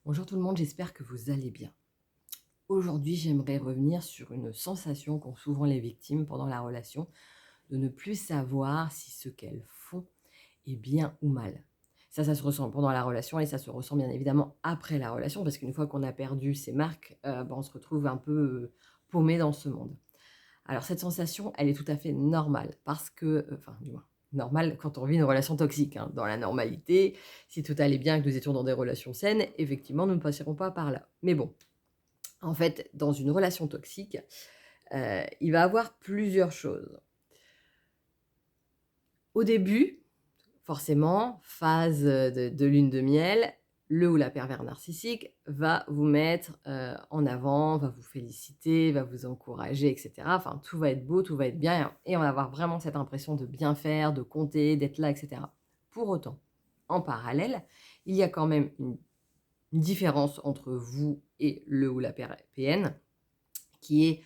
Bonjour tout le monde, j'espère que vous allez bien. Aujourd'hui, j'aimerais revenir sur une sensation qu'ont souvent les victimes pendant la relation, de ne plus savoir si ce qu'elles font est bien ou mal. Ça se ressent pendant la relation et ça se ressent bien évidemment après la relation, parce qu'une fois qu'on a perdu ses marques, on se retrouve un peu paumé dans ce monde. Alors cette sensation, elle est tout à fait normale parce que, enfin du moins, normale quand on vit une relation toxique, hein. Dans la normalité, si tout allait bien et que nous étions dans des relations saines, effectivement, nous ne passerons pas par là. Mais bon, en fait, dans une relation toxique, il va y avoir plusieurs choses. Au début, forcément, phase, de lune de miel, le ou la pervers narcissique va vous mettre, en avant, va vous féliciter, va vous encourager et cetera. Enfin, tout va être beau, tout va être bien et on va avoir vraiment cette impression de bien faire, de compter, d'être là et cetera. Pour autant, en parallèle, il y a quand même une différence entre vous et le ou la PN qui est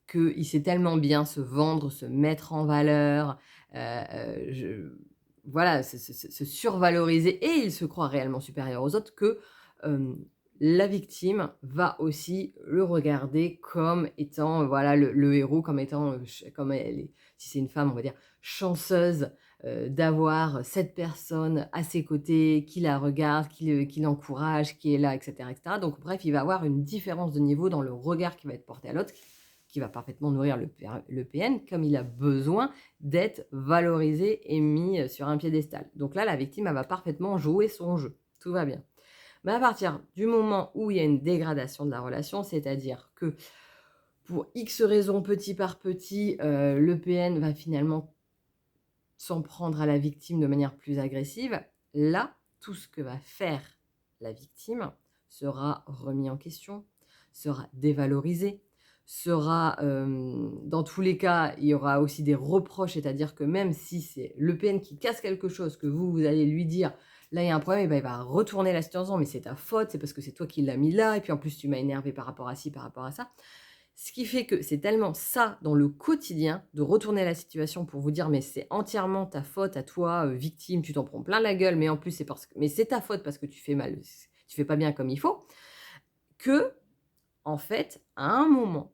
qu'il sait tellement bien se vendre, se mettre en valeur, je voilà, se survaloriser et il se croit réellement supérieur aux autres que, hem, la victime va aussi le regarder comme étant, voilà, le héros, comme étant, ch comme elle est si c'est une femme, on va dire, chanceuse, d'avoir cette personne à ses côtés, qui la regarde, qui l'encourage, qui est là et cetera. Donc bref, il va avoir une différence de niveau dans le regard qui va être porté à l'autre, qui va parfaitement nourrir le PN, comme il a besoin d'être valorisé et mis, sur un piédestal. Donc là, la victime, elle va parfaitement jouer son jeu. Tout va bien. Mais à partir du moment où il y a une dégradation de la relation, c'est-à-dire que pour X raisons, petit par petit, le PN va finalement s'en prendre à la victime de manière plus agressive, là, tout ce que va faire la victime sera remis en question, sera dévalorisé, sera, dans tous les cas, il y aura aussi des reproches, c'est-à-dire que même si c'est le PN qui casse quelque chose, que vous allez lui dire: «Là, il y a un problème», et ben, il va retourner la situation en disant: «Mais c'est ta faute, c'est parce que c'est toi qui l'as mis là et puis en plus tu m'as énervé par rapport à ci, par rapport à ça». Ce qui fait que c'est tellement ça dans le quotidien, de retourner la situation pour vous dire: «Mais c'est entièrement ta faute à toi, victime, tu t'en prends plein la gueule, mais en plus c'est parce que mais c'est ta faute parce que tu fais mal, tu fais pas bien comme il faut», que en fait, à un moment,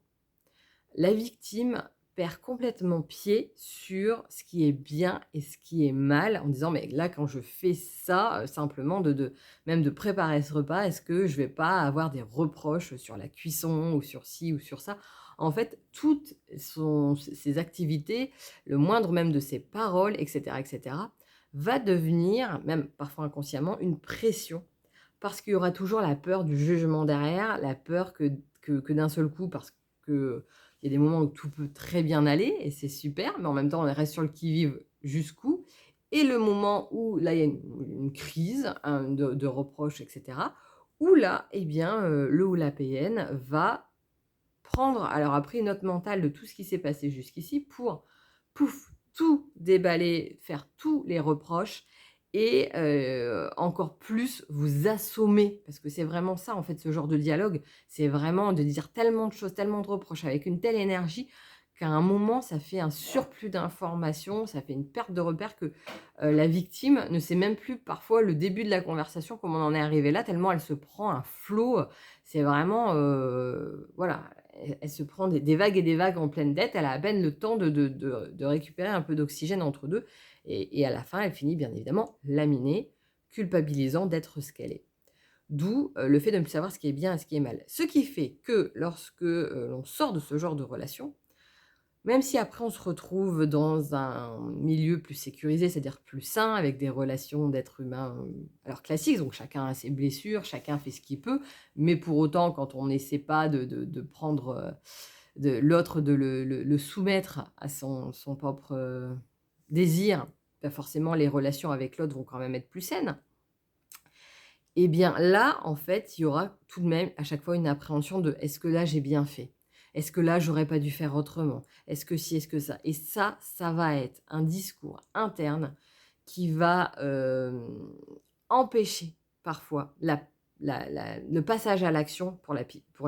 la victime perd complètement pied sur ce qui est bien et ce qui est mal, en disant: «Mais là, quand je fais ça, simplement de même de préparer ce repas, est-ce que je vais pas avoir des reproches sur la cuisson ou sur ci ou sur ça?» En fait, toutes ses activités, le moindre même de ses paroles et cetera, va devenir, même parfois inconsciemment, une pression. Parce qu'il y aura toujours la peur du jugement derrière, la peur que d'un seul coup, parce que il y a des moments où tout peut très bien aller et c'est super, mais en même temps, on reste sur le qui-vive jusqu'où, et le moment où là, il y a une crise, de reproches et cetera, où là, eh bien, le ou la PN va prendre alors après une note mentale de tout ce qui s'est passé jusqu'ici pour, pouf, tout déballer, faire tous les reproches et encore plus vous assommer. Parce que c'est vraiment ça, en fait, ce genre de dialogue. C'est vraiment de dire tellement de choses, tellement de reproches avec une telle énergie qu'à un moment, ça fait un surplus d'informations, ça fait une perte de repères que, la victime ne sait même plus parfois le début de la conversation, comment on en est arrivé là, tellement elle se prend un flot, c'est vraiment, voilà, elle se prend des vagues et des vagues en pleine tête. Elle a à peine le temps de récupérer un peu d'oxygène entre 2 et à la fin, elle finit bien évidemment laminée, culpabilisant d'être ce qu'elle est. D'où, le fait de ne plus savoir ce qui est bien et ce qui est mal. Ce qui fait que lorsque, l'on sort de ce genre de relation, même si après on se retrouve dans un milieu plus sécurisé, c'est-à-dire plus sain, avec des relations d'êtres humains, alors classiques, donc chacun a ses blessures, chacun fait ce qu'il peut, mais pour autant quand on n'essaie pas de prendre, de l'autre, de le soumettre à son propre, désir, bah, forcément les relations avec l'autre vont quand même être plus saines. Et bien là, en fait, il y aura tout de même à chaque fois une appréhension de: «Est-ce que là j'ai bien fait? Est-ce que là j'aurais pas dû faire autrement? Est-ce que ci? Est-ce que ça?» Et ça va être un discours interne qui va, empêcher parfois le passage à l'action pour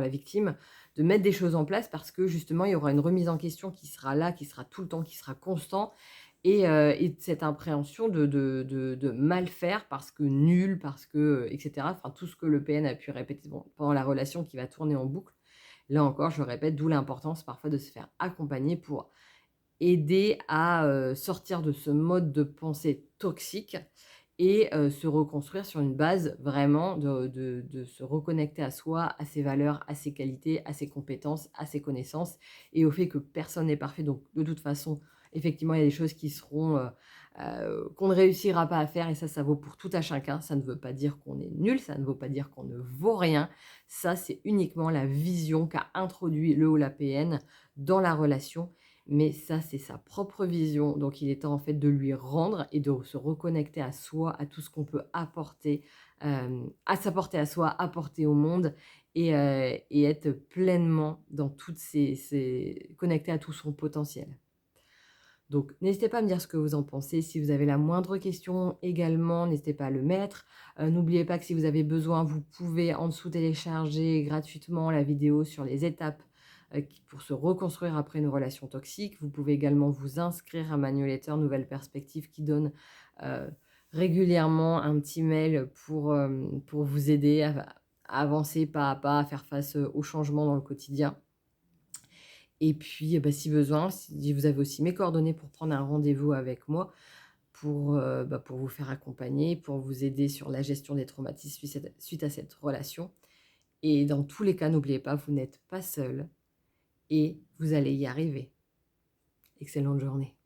la victime, de mettre des choses en place parce que justement il y aura une remise en question qui sera là, qui sera tout le temps, qui sera constant et de cette appréhension de mal faire parce que nul, parce que, et cetera. Enfin, tout ce que le PN a pu répéter, bon, pendant la relation qui va tourner en boucle. Là encore, je le répète, d'où l'importance parfois de se faire accompagner pour aider à, sortir de ce mode de pensée toxique et se reconstruire sur une base vraiment de se reconnecter à soi, à ses valeurs, à ses qualités, à ses compétences, à ses connaissances et au fait que personne n'est parfait. Donc de toute façon, effectivement, il y a des choses qui seront, qu'on ne réussira pas à faire et ça vaut pour tout à chacun. Ça ne veut pas dire qu'on est nul, ça ne veut pas dire qu'on ne vaut rien. Ça, c'est uniquement la vision qu'a introduit le ou la PN dans la relation, mais ça, c'est sa propre vision, donc il est temps en fait de lui rendre et de se reconnecter à soi, à tout ce qu'on peut apporter, à s'apporter à soi, apporter au monde et être pleinement dans toutes ces connecté à tout son potentiel. Donc n'hésitez pas à me dire ce que vous en pensez. Si vous avez la moindre question également, n'hésitez pas à le mettre. N'oubliez pas que si vous avez besoin, vous pouvez en dessous télécharger gratuitement la vidéo sur les étapes, qui pour se reconstruire après une relation toxique. Vous pouvez également vous inscrire à ma newsletter Nouvelles Perspectives qui donne, heu, régulièrement un petit mail pour vous aider à avancer pas à pas, à faire face, aux changements dans le quotidien. Et puis, bah, si besoin, si vous avez aussi mes coordonnées pour prendre un rendez-vous avec moi pour vous faire accompagner, pour vous aider sur la gestion des traumatismes suite à cette relation. Et dans tous les cas, n'oubliez pas, vous n'êtes pas seul et vous allez y arriver. Excellente journée.